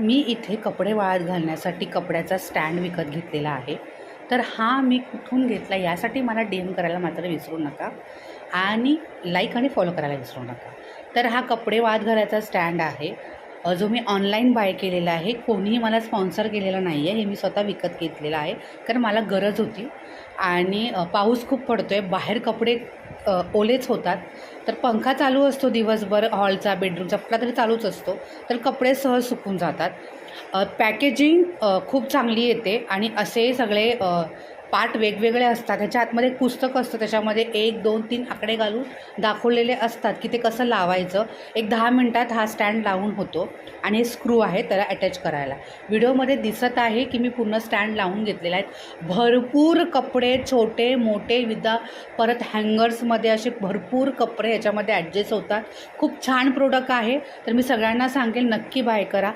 मी इथे कपडे वाळत घालण्यासाठी कपड्याचा स्टँड विकत घेतलेला आहे. तर हा मी कुठून घेतला यासाठी मला DM करायला मात्र विसरू नका आणि लाईक आणि फॉलो करायला विसरू नका. तर हा कपडे वाळत घालायचा स्टँड आहे, जो मी ऑनलाईन बाय केलेला आहे. कोणीही मला स्पॉन्सर केलेलं नाही आहे. हे मी स्वतः विकत घेतलेलं आहे कारण मला गरज होती आणि पाऊस खूप पडतो आहे. बाहेर कपडे ओलेच होतात. तर पंखा चालू असतो दिवसभर, हॉलचा, बेडरूमचा कुठला तरी चालूच असतो, तर कपडे सहज सुकून जातात. पॅकेजिंग खूप चांगली येते आणि असे सगळे पार्ट वेगवेगळे असतात. ह्याच्या आतमध्ये एक पुस्तक असतं, त्याच्यामध्ये 1, 2, 3 आकडे घालून दाखवलेले असतात की ते कसं लावायचं. एक 10 मिनटात हा स्टँड लावून होतो आणि हे स्क्रू आहे त्याला अटॅच करायला. व्हिडिओमध्ये दिसत आहे की मी पूर्ण स्टँड लावून घेतलेला आहे. भरपूर कपडे, छोटे मोठे परत हँगर्समध्ये असे भरपूर कपडे याच्यामध्ये ॲडजस्ट होतात. खूप छान प्रोडक्ट आहे. तर मी सगळ्यांना सांगेल नक्की बाय करा.